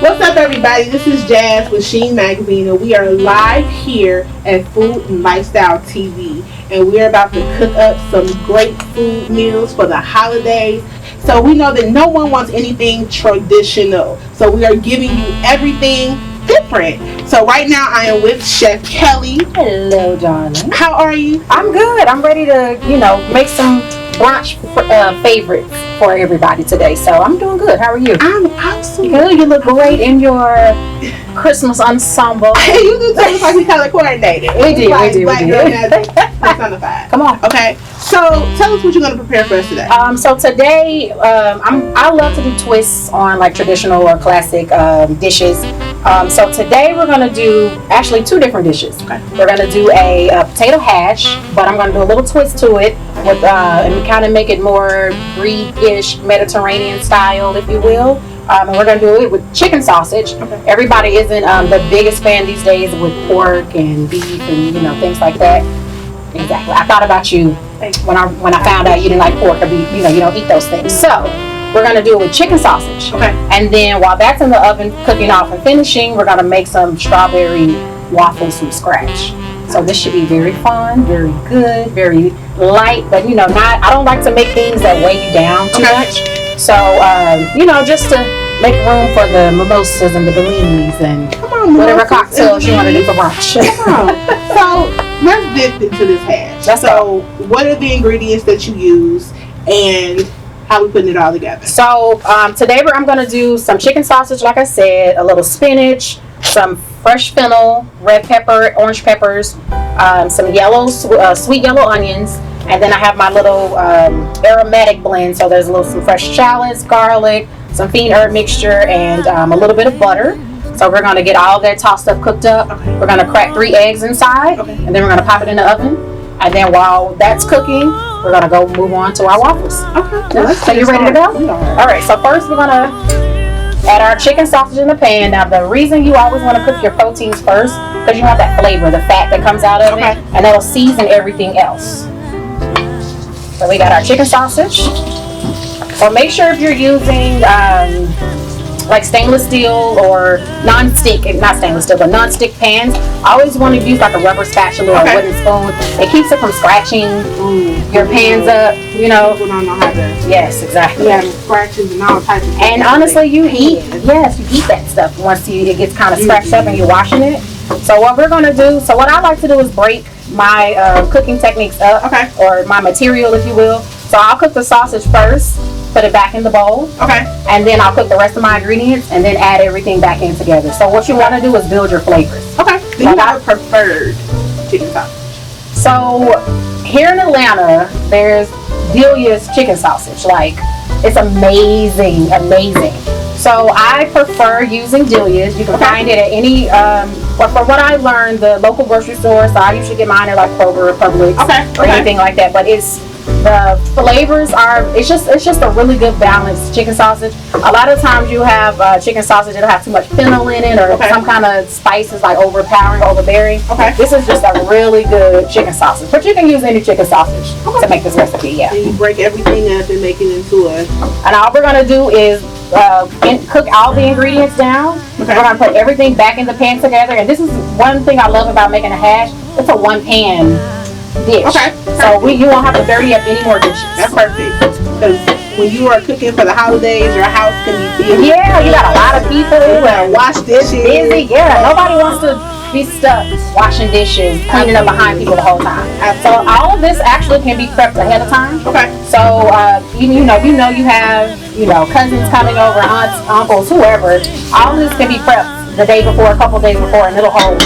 What's up, everybody? This is Jazz with Sheen Magazine, and we are live here at Food and Lifestyle TV, and we're about to cook up some great food meals for the holidays. So we know that no one wants anything traditional, so we are giving you everything different. So right now I am with Chef Kellz. Hello, darling. How are you? I'm good. I'm ready to, make some brunch favorites for everybody today. So I'm doing good. How are you? I'm awesome. Good. You look great in your Christmas ensemble. You do tell us like we color coordinated. We do. Personified. Come on. Okay. So tell us what you're going to prepare for us today. So today, I love to do twists on like traditional or classic dishes. So today we're going to do actually two different dishes. Okay. We're going to do a potato hash, but I'm going to do a little twist to it with and kind of make it more Greek-ish Mediterranean style, if you will. And we're going to do it with chicken sausage. Okay. Everybody isn't the biggest fan these days with pork and beef and things like that. Exactly. I thought about you when I found out you didn't like pork or beef. You don't eat those things. So we're going to do it with chicken sausage. Okay. And then while that's in the oven cooking off and finishing, we're going to make some strawberry waffles from scratch. So this should be very fun, very good, very light, but I don't like to make things that weigh you down too much. So just to make room for the mimosas and the bellinis and whatever cocktails you want to do for brunch. Come on. So let's dip into this hash. What are the ingredients that you use and how we putting it all together? So today I'm going to do some chicken sausage, like I said, a little spinach, some fresh fennel, red pepper, orange peppers, some yellow, sweet yellow onions, and then I have my little aromatic blend. So there's some fresh shallots, garlic, some fiend herb mixture, and a little bit of butter. So we're going to get all that tossed up, cooked up. Okay. We're going to crack 3 eggs inside, and then we're going to pop it in the oven. And then while that's cooking, we're going to go move on to our waffles. Okay. Yeah. So you ready to go? All right. So first we're going to add our chicken sausage in the pan. Now the reason you always want to cook your proteins first, because you want that flavor, the fat that comes out of it, and that'll season everything else. So we got our chicken sausage. So make sure if you're using like stainless steel or non-stick pans, I always want to use like a rubber spatula or a wooden spoon. It keeps it from scratching your pans up, People don't know how to. Yes, exactly. Yeah, scratches and all types of stuff. And honestly, you eat that stuff once it gets kind of scratched up and you're washing it. So what I like to do is break my cooking techniques up, or my material, if you will. So I'll cook the sausage first, put it back in the bowl, and then I'll cook the rest of my ingredients and then add everything back in together. So what you want to do is build your flavors. Okay. Do you have a preferred chicken sausage? So here in Atlanta, there's Delia's chicken sausage. Like, it's amazing. So I prefer using Delia's. You can find it at any, but from what I learned, the local grocery store. So I usually get mine at like Kroger or Publix or anything like that. But the flavors it's just a really good balanced chicken sausage. A lot of times you have chicken sausage that'll have too much fennel in it or some kind of spices like overbearing. This is just a really good chicken sausage. But you can use any chicken sausage to make this recipe. And you break everything up and make it into and all we're gonna do is cook all the ingredients down. We're gonna put everything back in the pan together. And this is one thing I love about making a hash. It's a one pan dish. So you won't have to dirty up any more dishes. That's perfect. Because when you are cooking for the holidays, your house can be busy. Yeah, you got a lot of people and wash dishes. Busy. Yeah, nobody wants to be stuck washing dishes, cleaning up behind people the whole time. So all of this actually can be prepped ahead of time. So you have cousins coming over, aunts, uncles, whoever. All of this can be prepped the day before, a couple days before, and it'll hold.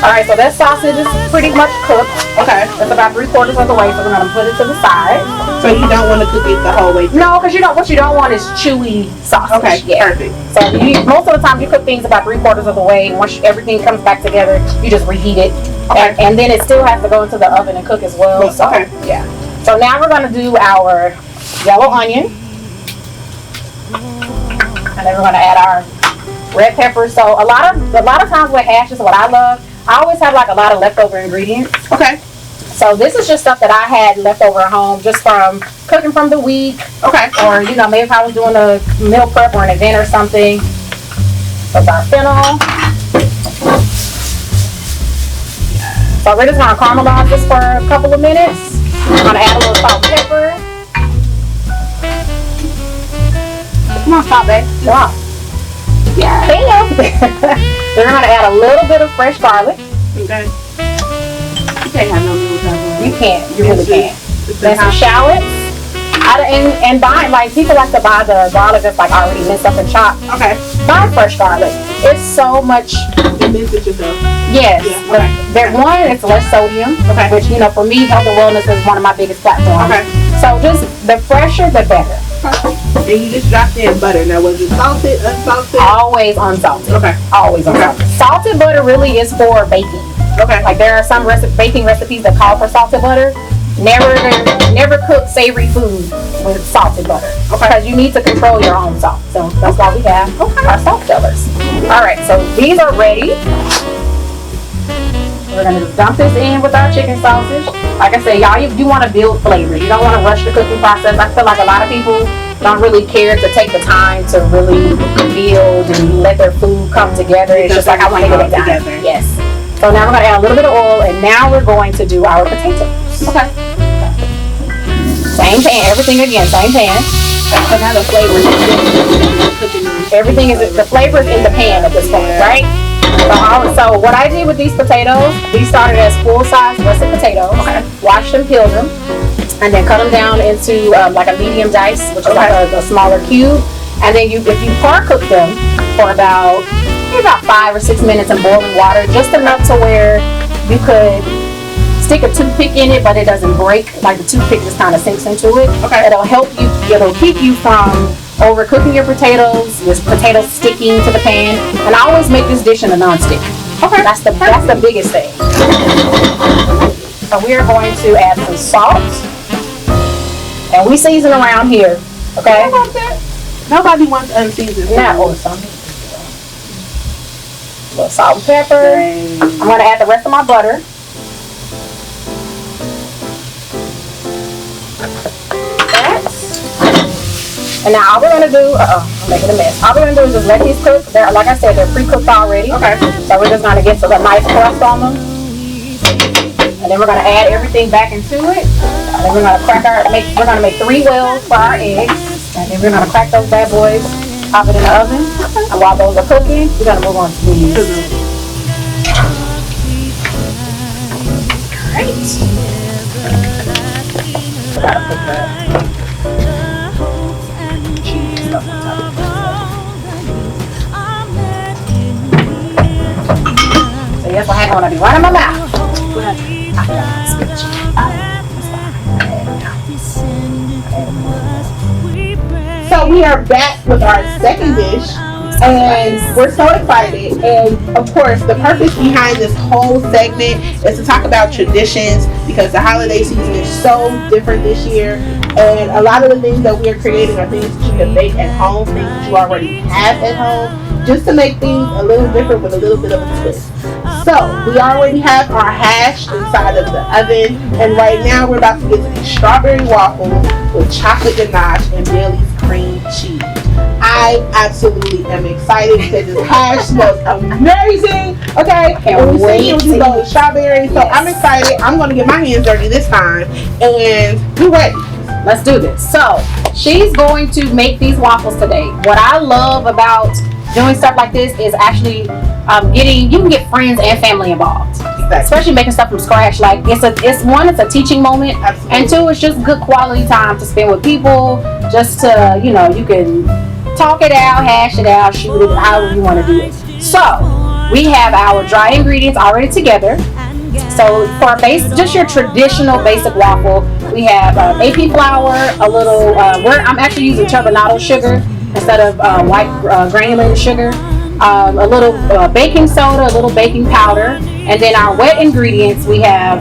Alright, so that sausage is pretty much cooked. It's about 3/4 of the way, so we're going to put it to the side. So you don't want to cook it the whole way through? No, because what you don't want is chewy sausage. Perfect. So most of the time you cook things about 3/4 of the way, and once everything comes back together, you just reheat it. And then it still has to go into the oven and cook as well. So, So now we're going to do our yellow onion. And then we're going to add our red pepper. So a lot of times with hashes, what I love, I always have like a lot of leftover ingredients. So this is just stuff that I had left over at home just from cooking from the week. Okay. Or, you know, maybe if I was doing a meal prep or an event or something. So our fennel. So we're just going to caramelize this for a couple of minutes. I'm going to add a little salt and pepper. Come on, stop, babe. Wow. Yeah. Bam. Then we're going to add a little bit of fresh garlic. Okay. You can't have no meal prep. You can't. You really can't. Then some shallots. And buy, like, people like to buy the garlic that's like already minced up and chopped. Okay. Buy fresh garlic. It's so much. You mince it yourself. Yes. Yeah, okay. One, it's less sodium. Okay. Which, you know, for me, health and wellness is one of my biggest platforms. Okay. So just the fresher, the better. And you just dropped in butter. Now, was it salted, unsalted? Always unsalted. Okay. Always unsalted. Salted butter really is for baking. Okay. Like there are some baking recipes that call for salted butter. Never cook savory food with salted butter. Okay. Because you need to control your own salt. So that's why we have our salt fillers. Alright, so these are ready. We're going to just dump this in with our chicken sausage. Like I said, y'all, you want to build flavor. You don't want to rush the cooking process. I feel like a lot of people don't really care to take the time to really build and let their food come together. It's just like, I want to get it done. Together. Yes. So now we're going to add a little bit of oil, and now we're going to do our potatoes. Okay. Same pan, everything again, same pan. So now the flavor is cooking. Everything is, the flavor is in the pan at this point, right? So what I did with these potatoes, these started as full-size russet potatoes. Okay. Washed them, peeled them, and then cut them down into like a medium dice, which is like a smaller cube. And then if you par cook them for about 5 or 6 minutes in boiling water, just enough to where you could stick a toothpick in it, but it doesn't break. Like the toothpick just kind of sinks into it. Okay. It'll help you. It'll keep you from overcooking your potatoes. This potatoes sticking to the pan. And I always make this dish in a non-stick. Okay. That's the biggest thing. So we are going to add some salt, and we season around here. Okay. Nobody wants unseasoned. Now, a little salt and pepper. I'm going to add the rest of my butter. And now all we're going to do, I'm making a mess. All we're going to do is just let these cook. Like I said, they're pre-cooked already. Okay. So we're just going to get a nice crust on them. And then we're going to add everything back into it. And then we're going to we're going to make 3 wells for our eggs. And then we're going to crack those bad boys, pop it in the oven. And while those are cooking, we're going to move on to these. Great. Gotta put that. So yes, I have one to be right in my mouth. So we are back with our second dish, and we're so excited. And of course, the purpose behind this whole segment is to talk about traditions, because the holiday season is so different this year, and a lot of the things that we are creating are things that you can make at home, things that you already have at home, just to make things a little different with a little bit of a twist. So we already have our hash inside of the oven, and right now we're about to get to these strawberry waffles with chocolate ganache and Bailey's cream cheese. I absolutely am excited because this hash smells amazing. Okay, and we see it with those strawberries, so I'm excited. I'm gonna get my hands dirty this time, and we're ready. Let's do this. So she's going to make these waffles today. What I love about doing stuff like this is actually you can get friends and family involved. Exactly. Especially making stuff from scratch. Like it's a teaching moment. Absolutely. And 2, it's just good quality time to spend with people, just to, you can talk it out, hash it out, shoot it, however you want to do it. So we have our dry ingredients already together. So for our base, just your traditional basic waffle, we have AP flour, a little, I'm actually using turbinado sugar instead of white granulated sugar, a little baking soda, a little baking powder, and then our wet ingredients, we have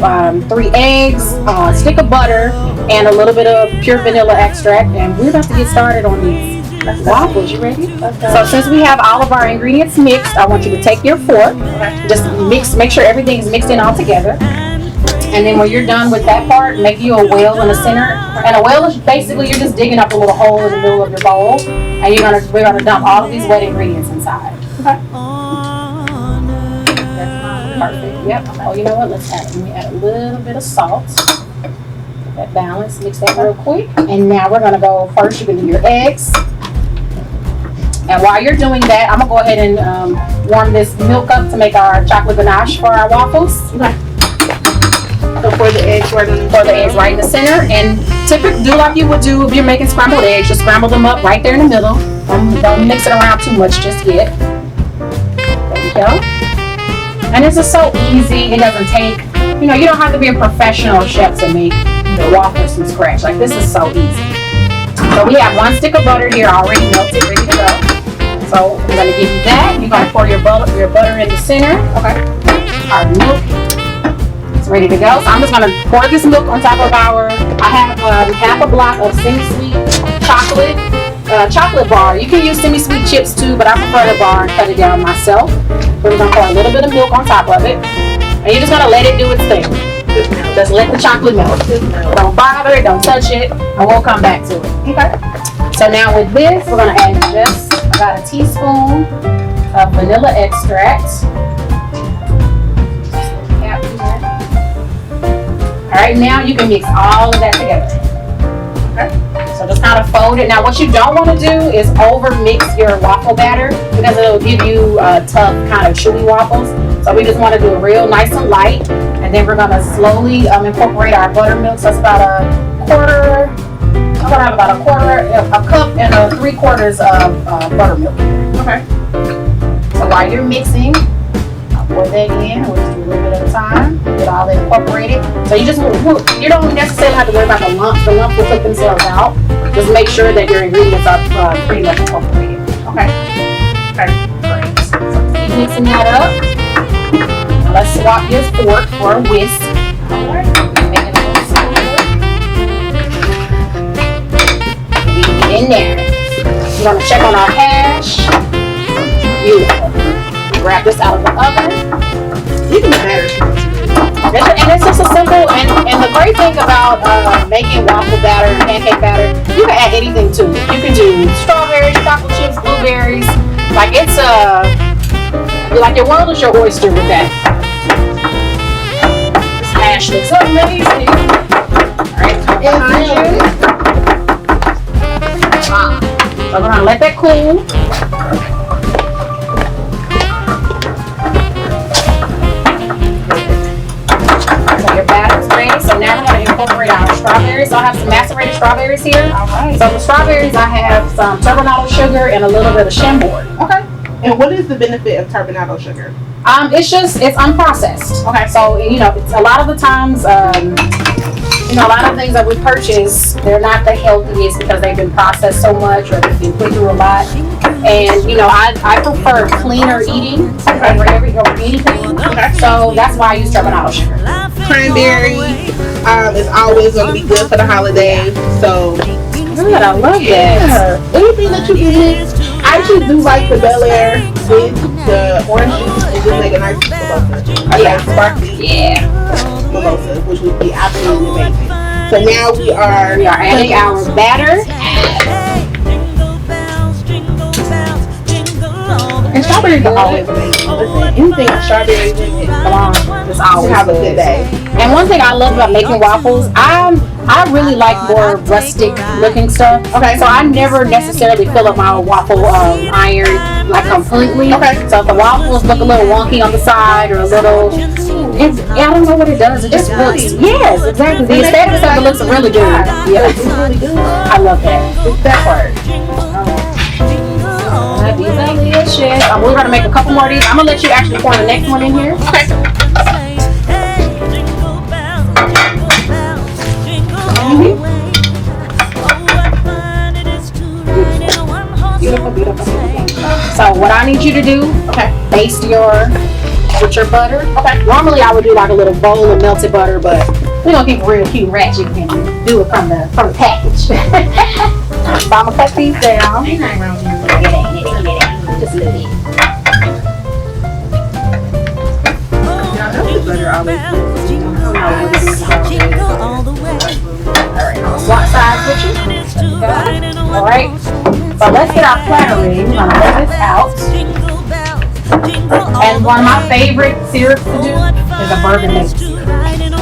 3 eggs, a stick of butter, and a little bit of pure vanilla extract, and we're about to get started on these waffles. You ready? So since we have all of our ingredients mixed, I want you to take your fork, just make sure everything is mixed in all together. And then when you're done with that part, make you a well in the center. And a well is basically you're just digging up a little hole in the middle of your bowl, and we're gonna dump all of these wet ingredients inside. Okay. Perfect. Yep. Oh, you know what? Let me add a little bit of salt. That balance. Mix that real quick. And now we're gonna go first. You can do your eggs. And while you're doing that, I'm gonna go ahead and warm this milk up to make our chocolate ganache for our waffles. Okay. So pour the eggs right in the center, and typically do like you would do if you're making scrambled eggs. Just scramble them up right there in the middle. Don't mix it around too much just yet. There we go. And this is so easy. It doesn't take, you don't have to be a professional chef to make waffles from scratch. Like, this is so easy. So we have 1 stick of butter here already melted, ready to go. So I'm gonna give you that. You're gonna pour your butter in the center. Okay. Our milk is ready to go. So I'm just gonna pour this milk on top of I have half a block of semi-sweet chocolate bar. You can use semi-sweet chips too, but I prefer the bar and cut it down myself. We're gonna pour a little bit of milk on top of it, and you're just gonna let it do its thing. Just let the chocolate melt. Don't bother it, don't touch it, and we'll come back to it. Okay. So now with this, we're gonna add just about a teaspoon of vanilla extract. All right, now you can mix all of that together. Okay. So just kind of fold it. Now what you don't want to do is over mix your waffle batter, because it'll give you tough kind of chewy waffles. So we just want to do it real nice and light, and then we're gonna slowly incorporate our buttermilk. So it's about a quarter. I'm gonna have about a cup and 3/4 of buttermilk. Okay. So while you're mixing, I'll pour that in. We'll just do a little bit at a time. Get all that incorporated. So you don't necessarily have to worry about the lumps. The lumps will put themselves out. Just make sure that your ingredients are pretty much incorporated. Okay. Okay. Great. So keep mixing that up. Now let's swap this fork for a whisk. All right. Make it a little smoother. In there. We're going to check on our hash. Beautiful. Grab this out of the oven. Even the batter. And it's just a simple, and the great thing about making waffle batter and pancake batter, you can add anything to it. You can do strawberries, chocolate chips, blueberries. Like, it's like your world is your oyster with that. This hash looks amazing. Alright, behind you. So we're gonna let that cool. So your batter's ready. So now we're gonna incorporate our strawberries. So I have some macerated strawberries here. Alright. So the strawberries, I have some turbinado sugar and a little bit of chambord. Okay. And what is the benefit of turbinado sugar? It's unprocessed. Okay. So it's a lot of the times, a lot of things that we purchase, they're not the healthiest because they've been processed so much or they've been put through a lot. And I prefer cleaner eating over anything. Okay. So that's why I use turbinado sugar. Cranberry is always going to be good for the holidays. So good, I love that. Anything that you can mix. I actually do like the Bel Air with the orange juice and just make a nice mimosa. Sparkly. Yeah. Mimosa, which would be absolutely amazing. So now we are adding our batter. And strawberries are always amazing. Listen, anything with strawberries in it, it's always have a good day. And one thing I love about making waffles, I really like more rustic looking stuff. Okay. So I never necessarily fill up my waffle iron like completely. Okay. So if the waffles look a little wonky on the side or a little, I don't know what it does. It just looks. Yes, exactly. The aesthetics of it looks really good. Yeah, it's really good. I love that. It's that part. Delicious. We're gonna make a couple more of these. I'm gonna let you actually pour the next one in here. Okay. Beautiful, beautiful. So what I need you to do, baste with your butter. Okay. Normally I would do like a little bowl of melted butter, but we're gonna keep it real cute and ratchet and do it from the package. So I'm gonna cut these down. Ain't nothing wrong with it. Just a little bit. Y'all know the butter always good. No, alright, I'll swap sides with you. Alright, so let's get our platter ready. We're gonna lay this out. And one of my favorite syrups to do is a bourbon maple syrup.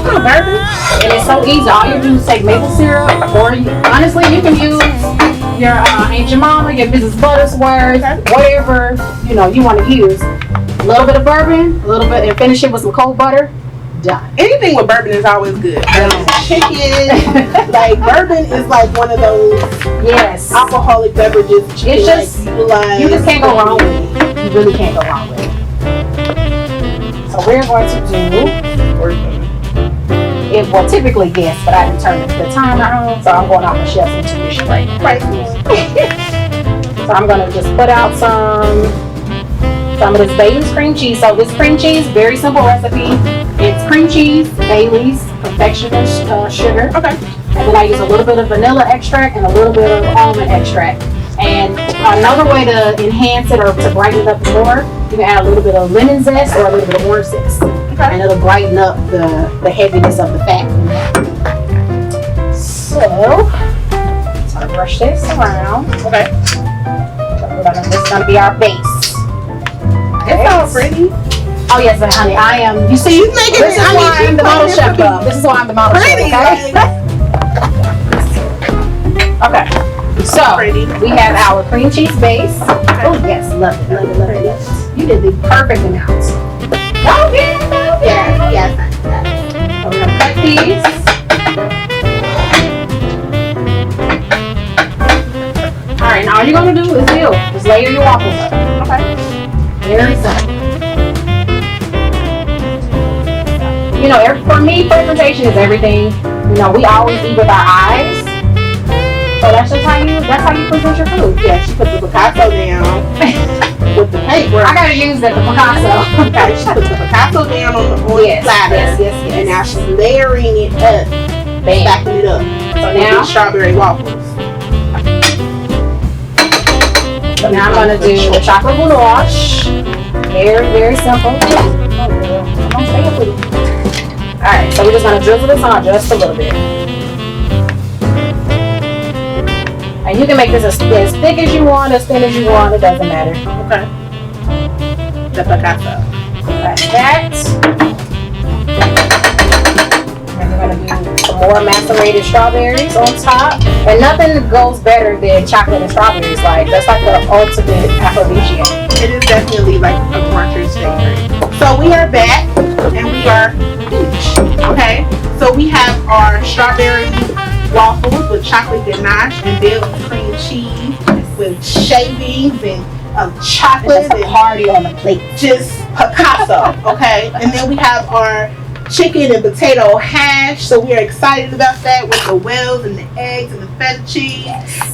Bourbon? And it's so easy. All you do is take maple syrup, or honestly, you can use your Aunt Jamall, your Mrs. Buttersworth, whatever you want to use. A little bit of bourbon, a little bit, and finish it with some cold butter. Done. Anything with bourbon is always good. Chicken, like bourbon is like one of those alcoholic beverages. It's just you just can't go wrong with it. You really can't go wrong with it. So we're going to do. It will typically guess, but I didn't turn the timer on, so I'm going off the chef's intuition right now. So I'm going to just put out some of this Bailey's cream cheese. So this cream cheese, very simple recipe. It's cream cheese, Bailey's, confectioner's sugar. Okay. And then I use a little bit of vanilla extract and a little bit of almond extract. And another way to enhance it or to brighten it up more, you can add a little bit of lemon zest or a little bit of orange zest. Okay. And it'll brighten up the heaviness of the fat. So, I'm going to brush this around. Okay. This is going to be our base. It's all pretty. Oh yes, but honey, I am. You see, you making this is why I'm the model chef. This is why I'm the model chef. Okay. So we have our cream cheese base. Oh yes, love it. You did the perfect amount. Oh yes. So we're gonna cut these. All right, now all you're gonna do is just layer your waffles up. Okay. Very simple. For me, presentation is everything. We always eat with our eyes. So that's how you present your food. Yeah, she put the Picasso down with the paper. I gotta use the Picasso. Okay, she put the Picasso down on the platter. Yes. And now she's layering it up, stacking it up. So now strawberry waffles. So now I'm gonna do the chocolate gouache. Very, very simple. Alright, so we're just gonna drizzle this on just a little bit. And you can make this as thick as you want, as thin as you want, it doesn't matter. Okay. The Picasso. Like that. And we're gonna do some more macerated strawberries on top. And nothing goes better than chocolate and strawberries. That's like the ultimate aphrodisiac. It is definitely like a bruncher's favorite. So we are back and we are peach. Okay. So we have our strawberry waffles with chocolate ganache and Bailey's cream cheese with shavings and chocolate. It's a party on the plate. Just Picasso. Okay. And then we have our chicken and potato hash. So we are excited about that with the wells and the eggs and the feta cheese.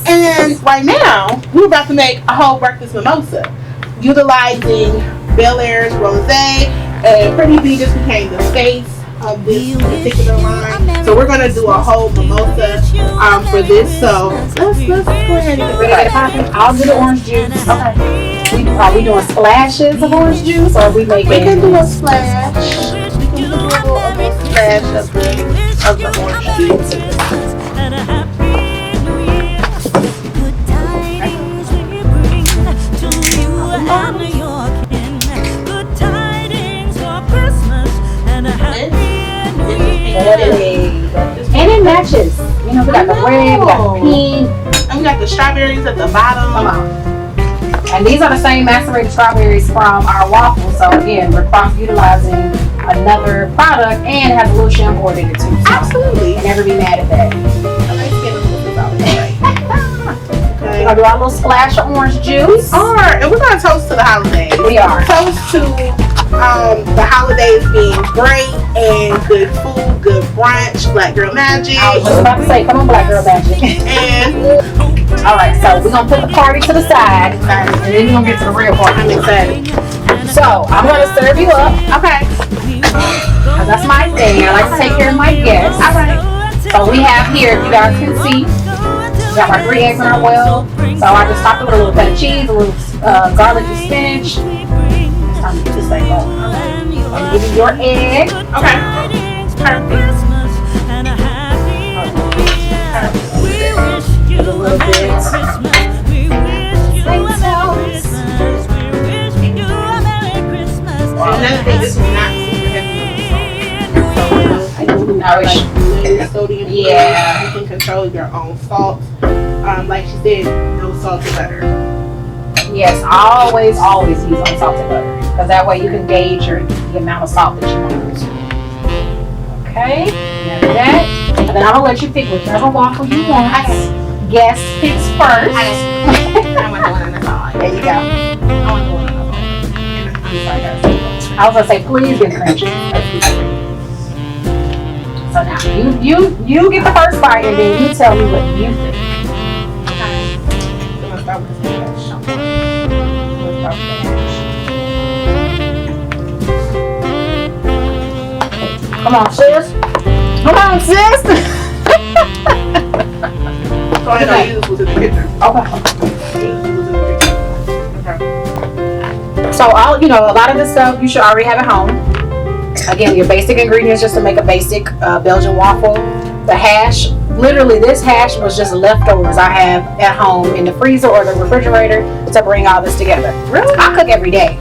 And then right now we're about to make a whole breakfast mimosa utilizing Bel Air's rosé. And Pretty B just became the face of this particular line. So we're gonna do a whole mimosa for this. So let's go ahead and get it popping. I'll do the orange juice. Okay. Are we doing splashes of orange juice, or are we making? We can do a splash. We can do a little splash of the orange juice. And it matches. We got the red, we got the pink, and we got the strawberries at the bottom. Come on. And these are the same macerated strawberries from our waffles. So again, we're cross-utilizing another product and it has a little shampoo in it too. So absolutely. You can never be mad at that. We're gonna do our little splash of orange juice. Alright, and we're gonna toast to the holidays. We are. Toast to the holidays being great and good food, good brunch, Black Girl Magic. I was just about to say, come on, Black Girl Magic. And alright, so we're gonna put the party to the side and then we're gonna get to the real part. I'm excited. So I'm gonna serve you up. Okay. That's my thing. I like to take care of my guests. Alright. So we have here, if you guys can see, we got our 3 eggs in our well. So I just topped it with a little feta cheese, a little garlic and spinach. It's time to get this thing going. I'm gonna give you your egg. Okay. Christmas and a happy New Year. We wish you a Merry Christmas. We wish you a Merry Christmas. We wish you a Merry Christmas. Another thing, this is not super heavy. Sodium. Yeah. You can control your own salt. Like she said, no salted butter. Yes, always use unsalted butter. Because that way you can gauge the amount of salt that you want to use. Okay, after that. And then I'm going to let you pick whichever waffle you want. Guess picks first. I want the one on the side. There you go. I want the one on the side. I'm sorry, guys. I was going to say, please get cream cheese. So now, you get the first bite and then you tell me what you think. I'm gonna start with this hash. Come on, sis. Come on, sis. So I know you was in the picture. Okay. Okay. So a lot of this stuff you should already have at home. Again, your basic ingredients just to make a basic Belgian waffle. The hash, literally this hash was just leftovers I have at home in the freezer or the refrigerator to bring all this together. Really? I cook every day.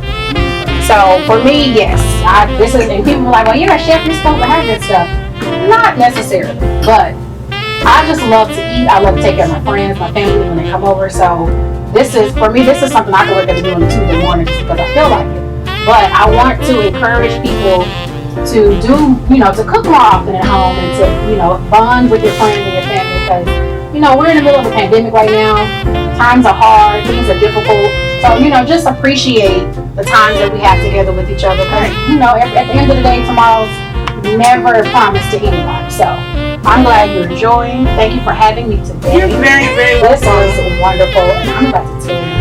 So for me, yes, and people are like, well, you're a chef, you're supposed to have this stuff. Not necessarily, but I just love to eat. I love to take care of my friends, my family when they come over. So for me, this is something I can look at doing on Tuesday mornings because I feel like it. But I want to encourage people to do, to cook more often at home and to, bond with your friends and your family because, we're in the middle of a pandemic right now. Times are hard, things are difficult. So, just appreciate the times that we have together with each other because, at the end of the day, tomorrow's never promised to anybody. So, I'm glad you're enjoying. Thank you for having me today. You're very, very welcome. This was wonderful, and I'm about to tell you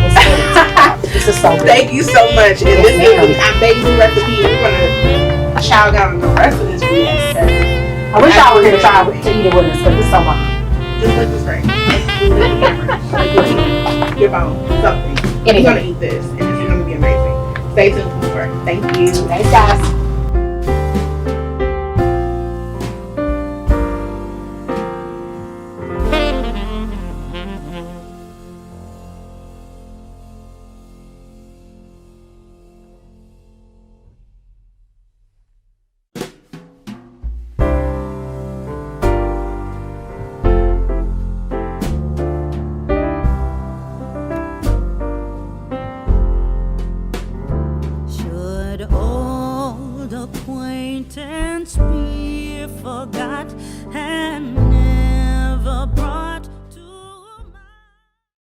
this is so good. Thank you so much. And this is an amazing recipe. We're gonna chow down on the rest of this food. I wish I were here to try to eat it with us, but it's so much. Just look this right. Your bone, something. You're gonna eat this, and this is gonna be amazing. Stay tuned for more. Thank you. Thanks, guys.